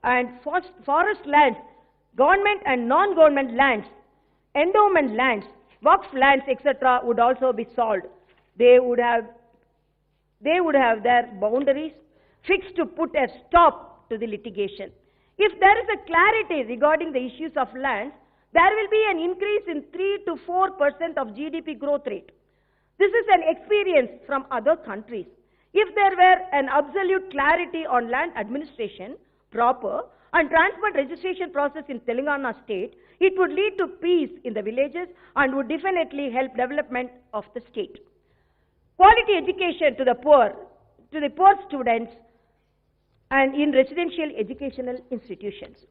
and forest lands, government and non-government lands, endowment lands, Waqf lands, etc. would also be solved. They would have their boundaries fixed to put a stop to the litigation. If there is a clarity regarding the issues of lands, there will be an increase in 3 to 4% of GDP growth rate. This is an experience from other countries. If there were an absolute clarity on land administration, proper and transparent registration process in Telangana state, it would lead to peace in the villages and would definitely help development of the state. Quality education to the poor students and in residential educational institutions.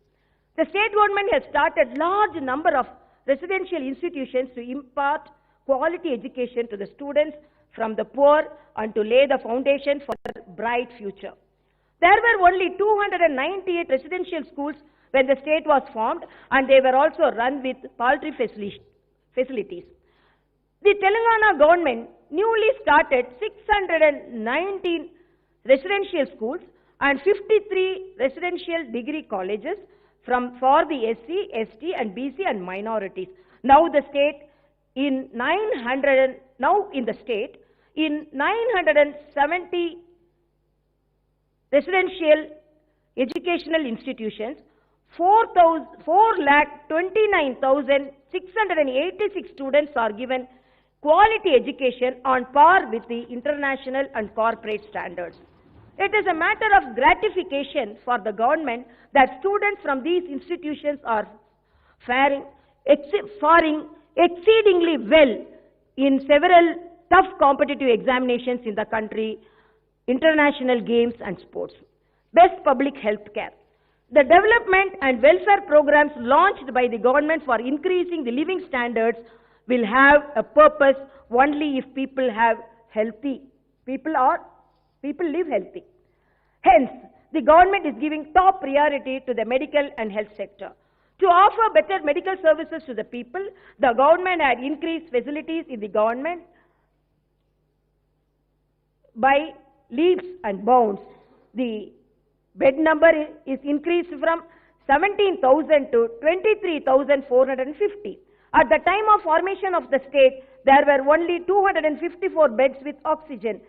The state government has started large number of residential institutions to impart quality education to the students from the poor and to lay the foundation for a bright future. There were only 298 residential schools when the state was formed, and they were also run with paltry facilities. The Telangana government newly started 619 residential schools and 53 residential degree colleges for the SC, ST and BC and minorities. Now in the state in 970 residential educational institutions, 4,29,686 students are given quality education on par with the international and corporate standards. It is a matter of gratification for the government that students from these institutions are faring exceedingly well in several tough competitive examinations in the country, international games and sports. Best public health care. The development and welfare programs launched by the government for increasing the living standards will have a purpose only if people live healthy. Hence, the government is giving top priority to the medical and health sector. To offer better medical services to the people, the government had increased facilities in the government by leaps and bounds. The bed number is increased from 17,000 to 23,450. At the time of formation of the state, there were only 254 beds with oxygen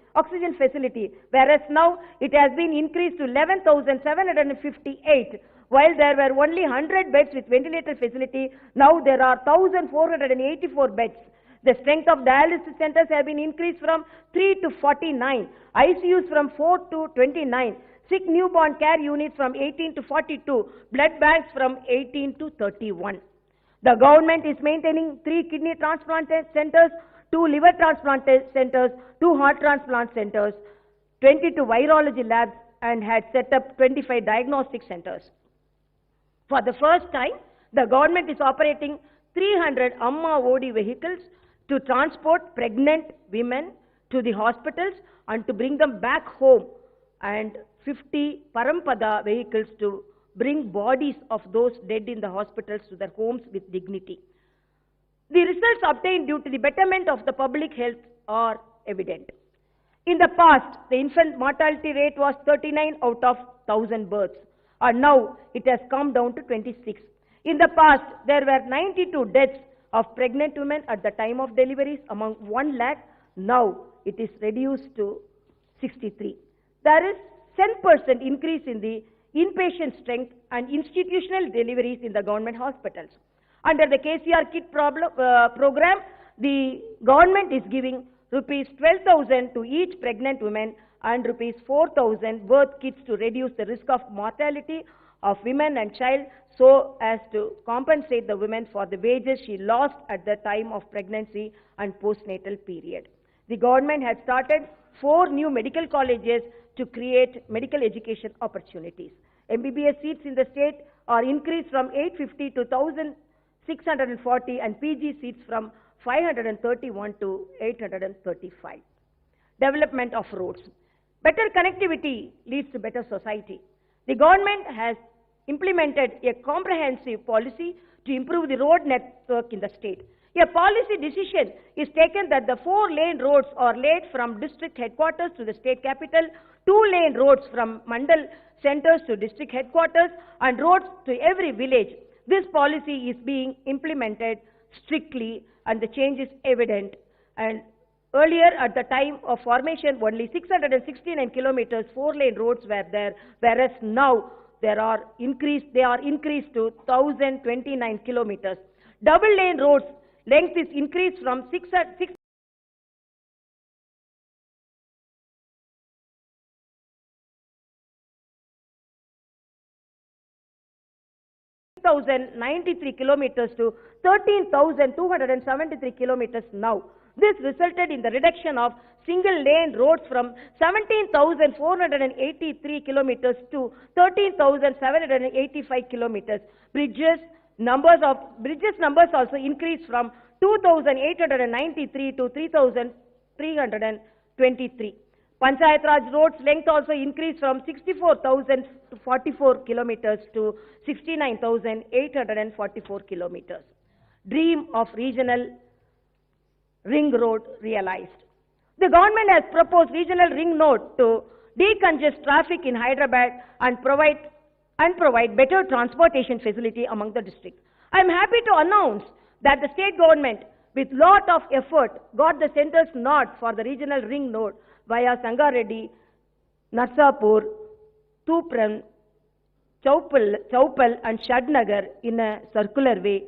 facility, whereas now it has been increased to 11,758. While there were only 100 beds with ventilator facility, now there are 1,484 beds. The strength of dialysis centers have been increased from 3 to 49, ICUs from 4 to 29, sick newborn care units from 18 to 42, blood banks from 18 to 31. The government is maintaining 3 kidney transplant centers, 2 liver transplant centers, 2 heart transplant centers, 22 virology labs, and had set up 25 diagnostic centers. For the first time, the government is operating 300 Amma OD vehicles to transport pregnant women to the hospitals and to bring them back home, and 50 Parampada vehicles to bring bodies of those dead in the hospitals to their homes with dignity. The results obtained due to the betterment of the public health are evident. In the past, the infant mortality rate was 39 out of 1,000 births, and now it has come down to 26. In the past, there were 92 deaths of pregnant women at the time of deliveries among 1 lakh. Now it is reduced to 63. There is 10% increase in the inpatient strength and institutional deliveries in the government hospitals. Under the KCR kit program, the government is giving rupees 12,000 to each pregnant woman and rupees 4,000 birth kits to reduce the risk of mortality of women and child, so as to compensate the women for the wages she lost at the time of pregnancy and postnatal period. The government has started 4 new medical colleges to create medical education opportunities. MBBS seats in the state are increased from 850 to 1,640 and PG seats from 531 to 835. Development of roads. Better connectivity leads to better society. The government has implemented a comprehensive policy to improve the road network in the state. A policy decision is taken that the 4-lane roads are laid from district headquarters to the state capital, 2-lane roads from Mandal centers to district headquarters and roads to every village. This policy is being implemented strictly and the change is evident. And earlier, at the time of formation, only 669 kilometers 4-lane roads were there, whereas now they are increased to 1,029 kilometers. Double-lane roads length is increased from 6,093 kilometers to 13,273 kilometers now. This resulted in the reduction of single-lane roads from 17,483 kilometers to 13,785 kilometers. Bridges numbers also increased from 2,893 to 3,323. Panchayat Raj roads length also increased from 64,044 kilometers to 69,844 kilometers. Dream of regional ring road realized. The government has proposed regional ring road to decongest traffic in Hyderabad and provide better transportation facility among the districts. I am happy to announce that the state government, with lot of effort, got the center's nod for the regional ring road via Sangareddy, Narsapur, Tupran, Chaupal and Shadnagar in a circular way.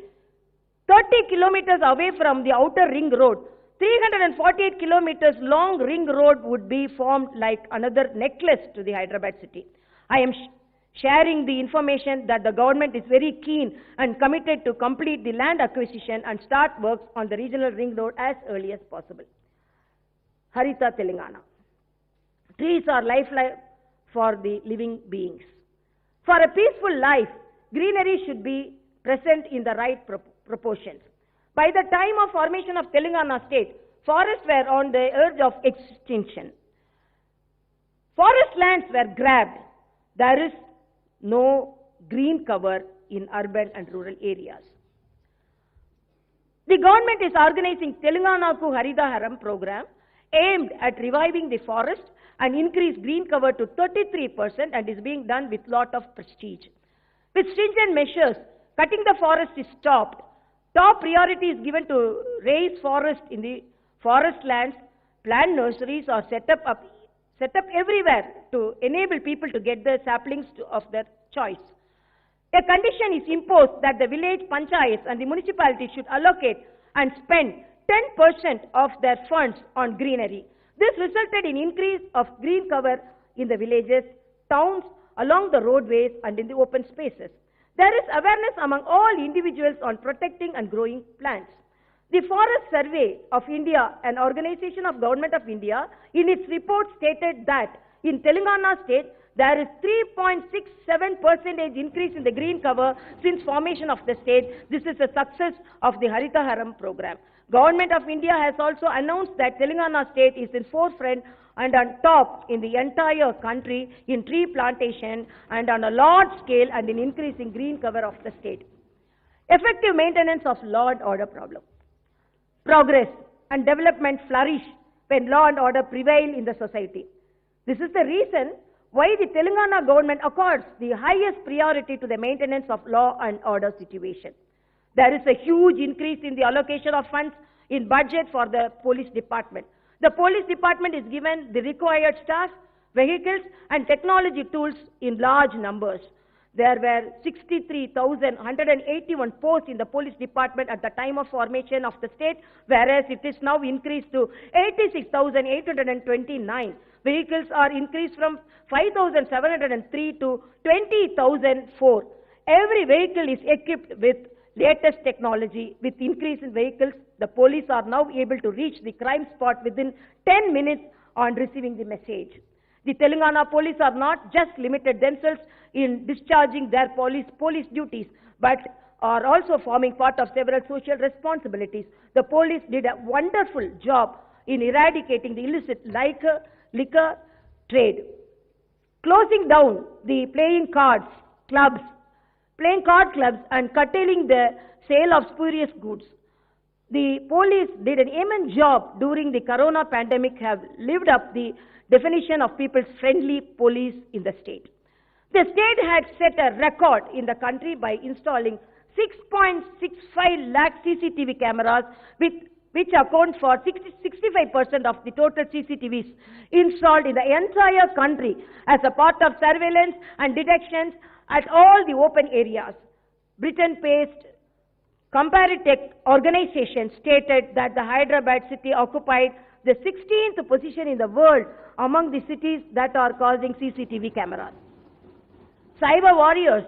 30 kilometers away from the outer ring road, 348 kilometers long ring road would be formed like another necklace to the Hyderabad city. I am sharing the information that the government is very keen and committed to complete the land acquisition and start works on the regional ring road as early as possible. Harita Telangana. Trees are lifeline for the living beings. For a peaceful life, greenery should be present in the right proportions. By the time of formation of Telangana state, forests were on the edge of extinction. Forest lands were grabbed. There is no green cover in urban and rural areas. The government is organizing Telangana Ku Harita Haram program aimed at reviving the forest and increase green cover to 33% and is being done with lot of prestige. With stringent measures, cutting the forest is stopped. Top priority is given to raise forest in the forest lands. Plant nurseries are set up everywhere to enable people to get the saplings of their choice. A condition is imposed that the village panchayats and the municipality should allocate and spend 10% of their funds on greenery. This resulted in increase of green cover in the villages, towns, along the roadways and in the open spaces. There is awareness among all individuals on protecting and growing plants. The Forest Survey of India, an organization of Government of India, in its report stated that in Telangana state, there is 3.67% increase in the green cover since formation of the state. This is a success of the Harita Haram program. Government of India has also announced that Telangana state is in forefront and on top in the entire country in tree plantation and on a large scale and in increasing green cover of the state. Effective maintenance of law and order problem. Progress and development flourish when law and order prevail in the society. This is the reason why the Telangana government accords the highest priority to the maintenance of law and order situation. There is a huge increase in the allocation of funds in budget for the police department. The police department is given the required staff, vehicles and technology tools in large numbers. There were 63,181 posts in the police department at the time of formation of the state, whereas it is now increased to 86,829. Vehicles are increased from 5,703 to 20,004. Every vehicle is equipped with latest technology. With increase in vehicles, the police are now able to reach the crime spot within 10 minutes on receiving the message. The Telangana police are not just limited themselves in discharging their police duties, but are also forming part of several social responsibilities. The police did a wonderful job in eradicating the illicit liquor trade, closing down the playing card clubs and curtailing the sale of spurious goods. The police did an immense job during the corona pandemic, have lived up the definition of people's friendly police in the state. The state had set a record in the country by installing 6.65 lakh CCTV cameras, which account for 65% of the total CCTVs installed in the entire country as a part of surveillance and detections at all the open areas. Britain-based Comparative organization stated that the Hyderabad city occupied the 16th position in the world among the cities that are causing CCTV cameras. Cyber warriors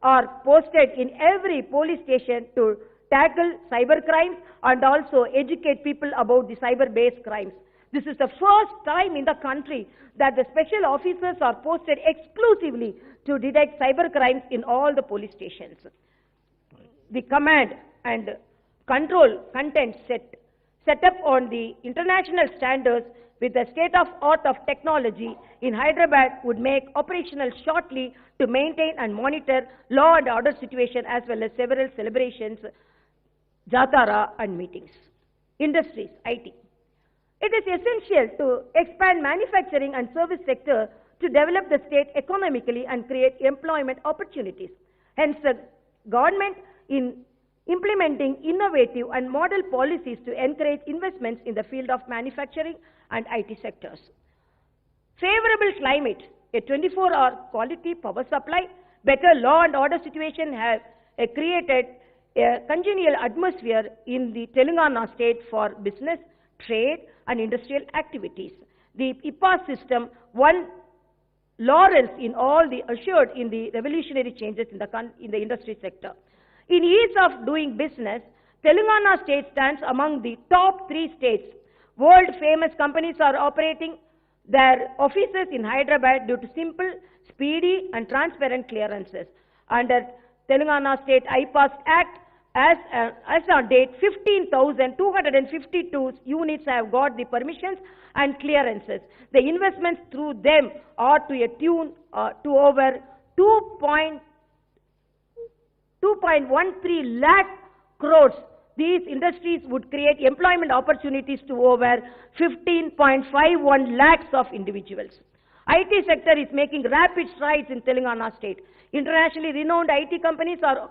are posted in every police station to tackle cyber crimes and also educate people about the cyber-based crimes. This is the first time in the country that the special officers are posted exclusively to detect cyber crimes in all the police stations. The command and control content set up on the international standards with the state-of-art of technology in Hyderabad would make operational shortly to maintain and monitor law and order situation as well as several celebrations, Jatara and meetings. Industries, IT. It is essential to expand manufacturing and service sector to develop the state economically and create employment opportunities. Hence, the government in implementing innovative and model policies to encourage investments in the field of manufacturing and IT sectors. Favorable climate, a 24-hour quality power supply, better law and order situation have created a congenial atmosphere in the Telangana state for business, trade and industrial activities. The IPA system won laurels in all the assured in the revolutionary changes in the industry sector. In ease of doing business, Telangana state stands among the top 3 states. World-famous companies are operating their offices in Hyderabad due to simple, speedy and transparent clearances. Under Telangana State IPAS Act, as on date, 15,252 units have got the permissions and clearances. The investments through them are to a tune to over 2.13 lakh crores. These industries would create employment opportunities to over 15.51 lakhs of individuals. IT sector is making rapid strides in Telangana state. Internationally renowned IT companies are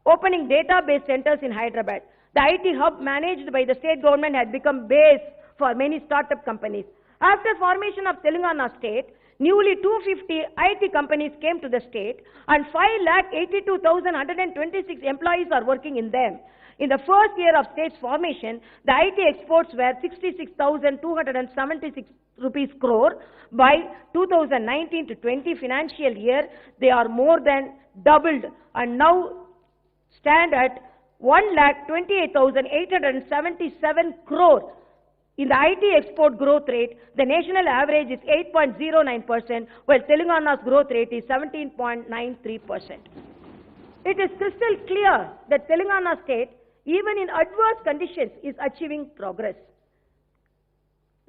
opening database centers in Hyderabad. The IT hub managed by the state government had become base for many startup companies. After formation of Telangana state, newly 250 IT companies came to the state and 5,82,126 employees are working in them. In the first year of state's formation, the IT exports were 66,276 rupees crore. By 2019 to 20 financial year, they are more than doubled and now stand at 1,28,877 crore. In the IT export growth rate, the national average is 8.09%, while Telangana's growth rate is 17.93%. It is crystal clear that Telangana state, even in adverse conditions, is achieving progress.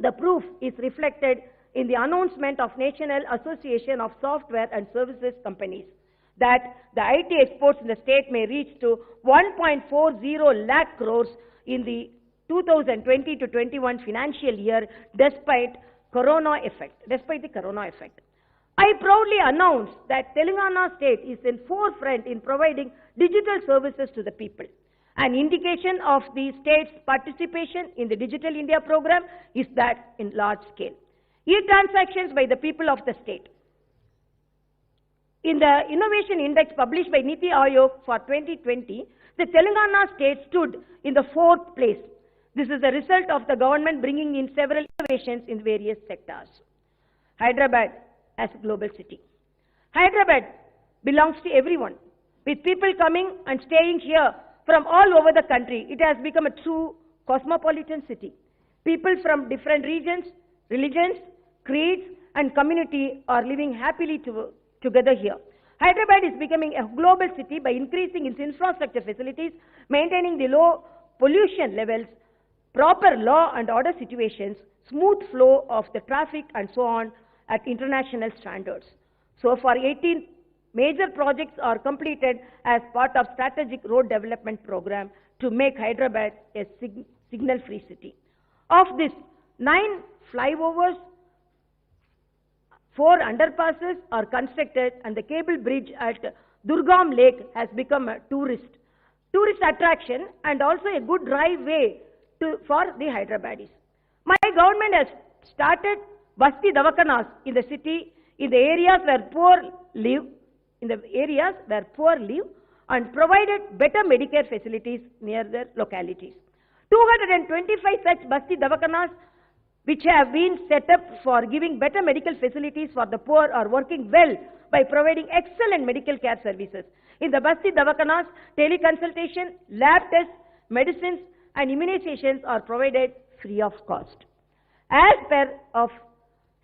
The proof is reflected in the announcement of National Association of Software and Services Companies that the IT exports in the state may reach to 1.40 lakh crores in the 2020 to 21 financial year despite the corona effect. I proudly announce that Telangana state is in forefront in providing digital services to the people. An indication of the state's participation in the Digital India program is that in large scale. E-transactions by the people of the state. In the Innovation Index published by Niti Aayog for 2020, the Telangana state stood in the 4th place. This is the result of the government bringing in several innovations in various sectors. Hyderabad as a global city. Hyderabad belongs to everyone. With people coming and staying here from all over the country, it has become a true cosmopolitan city. People from different regions, religions, creeds and community are living happily together here. Hyderabad is becoming a global city by increasing its infrastructure facilities, maintaining the low pollution levels, proper law and order situations, smooth flow of the traffic and so on at international standards. So far, 18 major projects are completed as part of strategic road development program to make Hyderabad a signal-free city. Of this, 9 flyovers 4 underpasses are constructed and the cable bridge at Durgam Lake has become a tourist attraction and also a good drive way for the Hyderabadis. My government has started Basti Davakanas in the city, in the areas where poor live, and provided better Medicare facilities near their localities. 225 such Basti Davakanas which have been set up for giving better medical facilities for the poor are working well by providing excellent medical care services. In the Basti Davakanas, teleconsultation, lab tests, medicines and immunizations are provided free of cost. As per of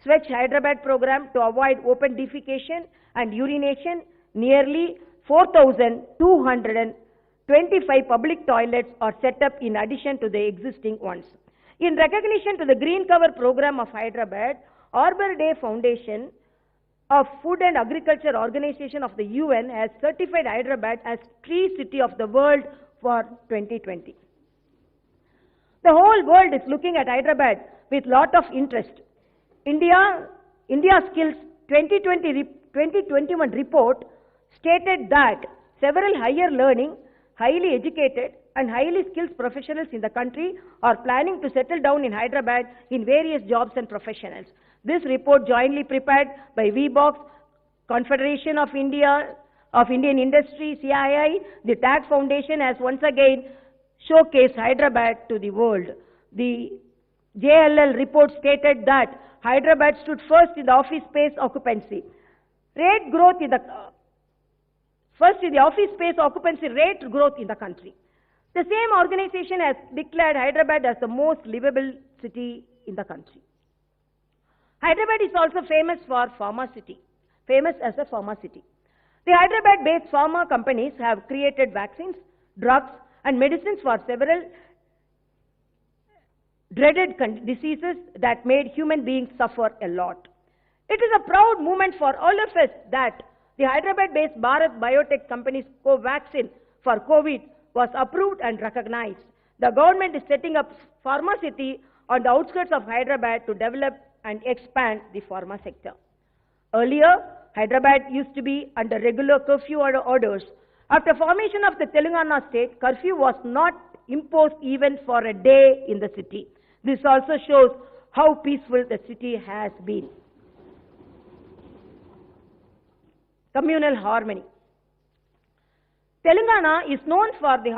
Swachh Hyderabad program to avoid open defecation and urination, nearly 4,225 public toilets are set up in addition to the existing ones. In recognition to the Green Cover program of Hyderabad, Arbor Day Foundation of Food and Agriculture Organization of the UN has certified Hyderabad as Tree City of the World for 2020. The whole world is looking at Hyderabad with lot of interest. India Skills 2021 report stated that several higher learning, highly educated and highly skilled professionals in the country are planning to settle down in Hyderabad in various jobs and professionals. This report, jointly prepared by VBox, Confederation of Indian Industry, CII, the TAG Foundation, has once again showcased Hyderabad to the world. The JLL report stated that Hyderabad stood first in the office space occupancy. First in the office space occupancy rate growth in the country. The same organization has declared Hyderabad as the most livable city in the country. Hyderabad is also famous as a pharma city. The Hyderabad-based pharma companies have created vaccines, drugs and medicines for several dreaded diseases that made human beings suffer a lot. It is a proud moment for all of us that the Hyderabad-based Bharat Biotech company's Covaxin for COVID was approved and recognized. The government is setting up pharma city on the outskirts of Hyderabad to develop and expand the pharma sector. Earlier, Hyderabad used to be under regular curfew orders. After formation of the Telangana state, curfew was not imposed even for a day in the city. This also shows how peaceful the city has been. Communal harmony. Telangana is known for the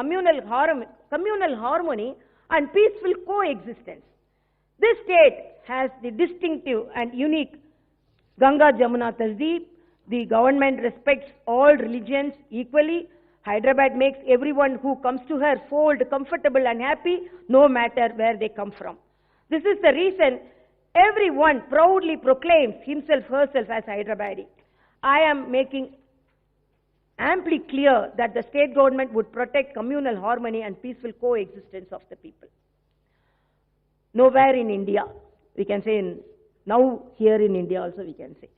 communal harmony and peaceful coexistence. This state has the distinctive and unique Ganga Jamuna Tasdeep. The government respects all religions equally. Hyderabad makes everyone who comes to her feel comfortable and happy, no matter where they come from. This is the reason everyone proudly proclaims himself, herself as Hyderabadi. I am making amply clear that the state government would protect communal harmony and peaceful coexistence of the people. Nowhere in India, we can say now here in India also we can say.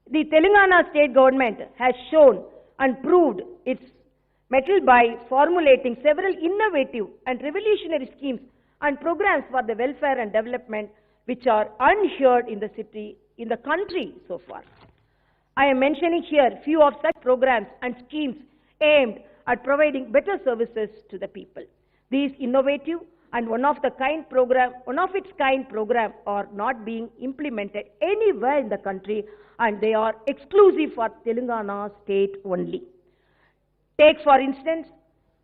The Telangana state government has shown and proved its mettle by formulating several innovative and revolutionary schemes and programs for the welfare and development which are unheard in the country so far. I am mentioning here few of such programs and schemes aimed at providing better services to the people. These innovative and one of its kind program are not being implemented anywhere in the country, and they are exclusive for Telangana state only. Take for instance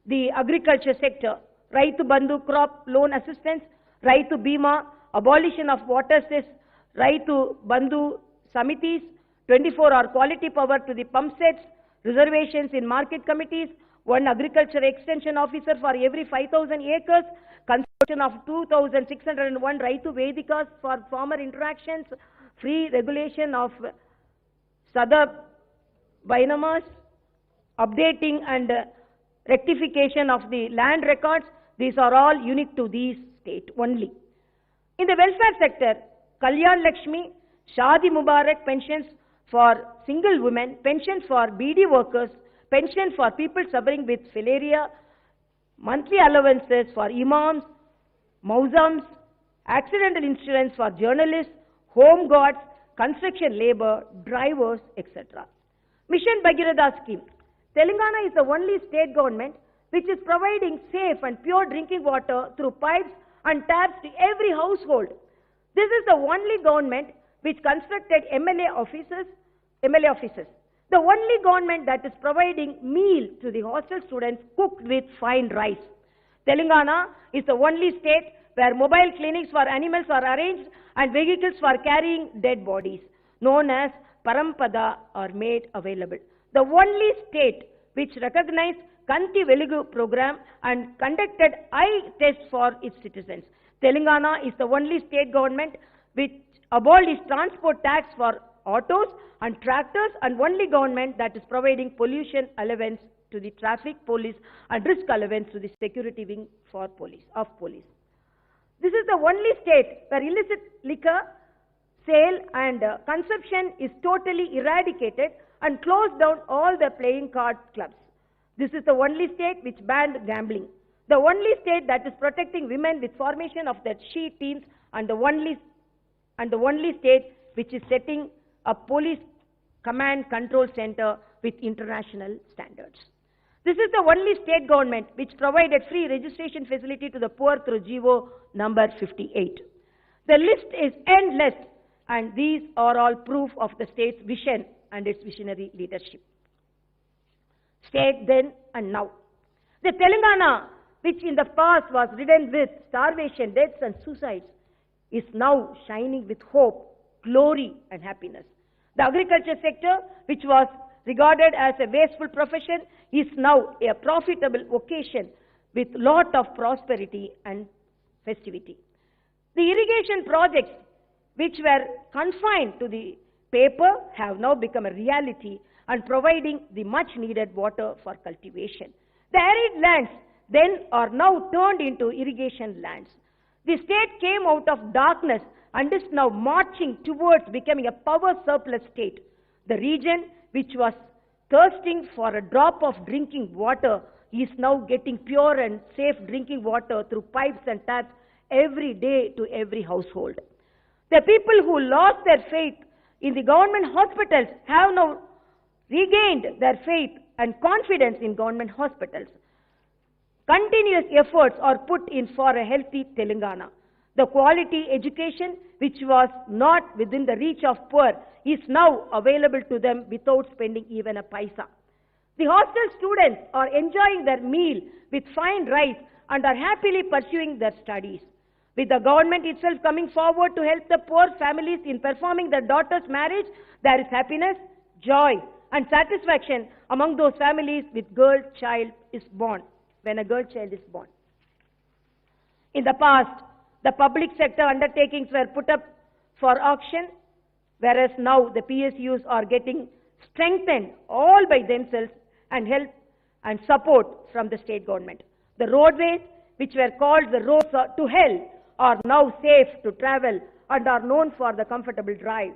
the agriculture sector, Raitu Bandhu crop loan assistance, Raitu Bima, abolition of water cess, Raitu Bandhu Samitis, 24-hour quality power to the pump sets, reservations in market committees, one agriculture extension officer for every 5,000 acres, construction of 2,601 Raitu Vedikas for farmer interactions, free regulation of Sada Binamas, updating and rectification of the land records. These are all unique to these state only. In the welfare sector, Kalyan Lakshmi, Shadi Mubarak pensions for single women, pensions for BD workers, pension for people suffering with filaria, monthly allowances for imams, mausams, accidental insurance for journalists, home guards, construction labor, drivers, etc. Mission Bhagirath scheme. Telangana is the only state government which is providing safe and pure drinking water through pipes and taps to every household. This is the only government which constructed MLA offices. The only government that is providing meal to the hostel students cooked with fine rice. Telangana is the only state where mobile clinics for animals are arranged and vehicles for carrying dead bodies, known as Parampada, are made available. The only state which recognized Kanti Velugu program and conducted eye tests for its citizens. Telangana is the only state government which abolished transport tax for autos and tractors, and only government that is providing pollution allowance to the traffic police and risk allowance to the security wing for police. This is the only state where illicit liquor sale and consumption is totally eradicated and closed down all the playing card clubs. This is the only state which banned gambling. The only state that is protecting women with formation of their she teams, and the only state which is setting a police command control center with international standards. This is the only state government which provided free registration facility to the poor through GO number 58. The list is endless, and these are all proof of the state's vision and its visionary leadership. State then and now. The Telangana, which in the past was ridden with starvation, deaths and suicides, is now shining with hope, glory and happiness. The agriculture sector, which was regarded as a wasteful profession, is now a profitable vocation with lot of prosperity and festivity. The irrigation projects, which were confined to the paper, have now become a reality and providing the much needed water for cultivation. The arid lands then are now turned into irrigation lands. The state came out of darkness and is now marching towards becoming a power surplus state. The region which was thirsting for a drop of drinking water is now getting pure and safe drinking water through pipes and taps every day to every household. The people who lost their faith in the government hospitals have now regained their faith and confidence in government hospitals. Continuous efforts are put in for a healthy Telangana. The quality education, which was not within the reach of poor, is now available to them without spending even a paisa. The hostel students are enjoying their meal with fine rice and are happily pursuing their studies. With the government itself coming forward to help the poor families in performing their daughter's marriage, there is happiness, joy, and satisfaction among those families with girl child is born, when a girl child is born. In the past, the public sector undertakings were put up for auction, whereas now the PSUs are getting strengthened all by themselves and help and support from the state government. The roadways, which were called the roads to hell, are now safe to travel and are known for the comfortable drive.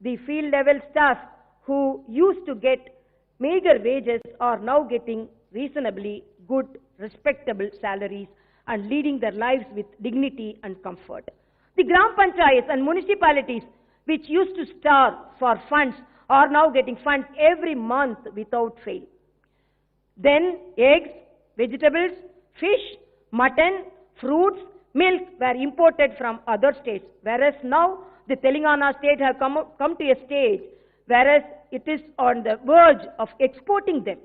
The field level staff who used to get meager wages are now getting reasonably good, respectable salaries and leading their lives with dignity and comfort. The Gram Panchayats and municipalities, which used to starve for funds, are now getting funds every month without fail. Then eggs, vegetables, fish, mutton, fruits, milk were imported from other states, whereas now the Telangana state have come to a stage whereas it is on the verge of exporting them.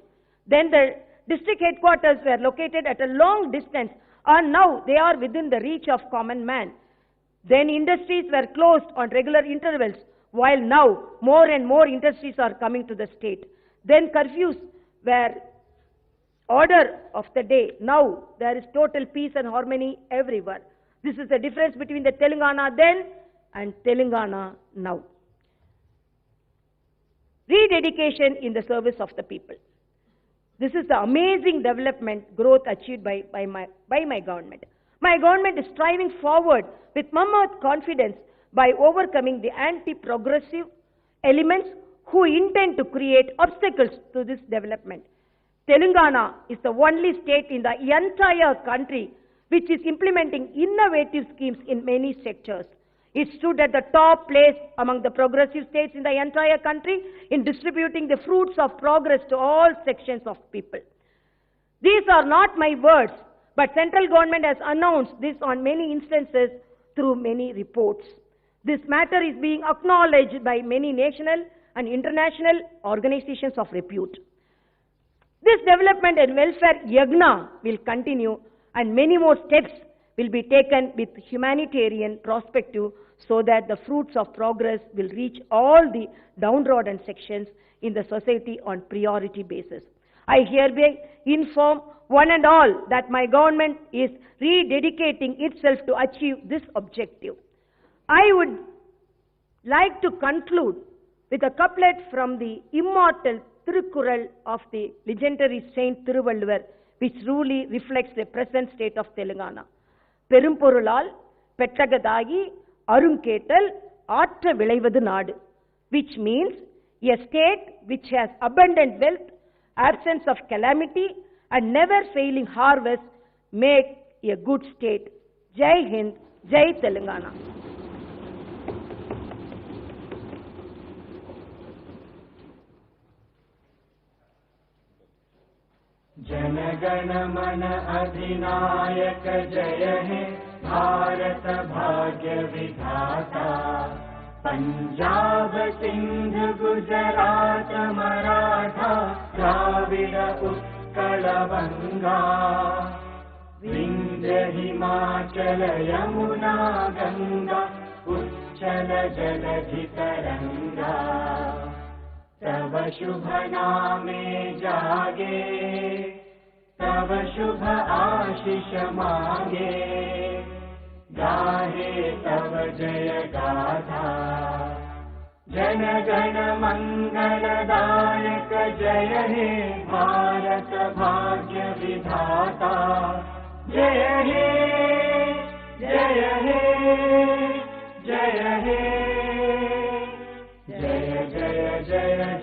Then the district headquarters were located at a long distance, and now they are within the reach of common man. Then industries were closed on regular intervals, while now more and more industries are coming to the state. Then curfews were order of the day. Now there is total peace and harmony everywhere. This is the difference between the Telangana then and Telangana now. Rededication in the service of the people. This is the amazing development growth achieved by my government. My government is striving forward with mammoth confidence by overcoming the anti-progressive elements who intend to create obstacles to this development. Telangana is the only state in the entire country which is implementing innovative schemes in many sectors. It stood at the top place among the progressive states in the entire country in distributing the fruits of progress to all sections of people. These are not my words, but central government has announced this on many instances through many reports. This matter is being acknowledged by many national and international organizations of repute. This development and welfare yagna will continue, and many more steps will be taken with humanitarian perspective so that the fruits of progress will reach all the downtrodden sections in the society on priority basis. I hereby inform one and all that my government is rededicating itself to achieve this objective. I would like to conclude with a couplet from the immortal Tirukkural of the legendary Saint Thiruvalluvar, which truly reflects the present state of Telangana. Perumporulal Pettagadagi Arunketal Aatra Vilaivadu Nadu, which means a state which has abundant wealth, absence of calamity, and never failing harvest make a good state. Jai Hind, Jai Telangana. जनगण मन अधिनायक जय हे भारत भाग्य विधाता पंजाब सिंध गुजरात मराठा द्राविड उत्कल बंगा विंध्य हिमाचल यमुना गंगा उच्चल जलधि तरंगा तव शुभ नामे जागे तव शुभ आशीष मांगे गाहे तव जय गाथा जन गण मंगलदायक जय हे भारत भाग्य विधाता जय हे जय हे जय हे जय जय जय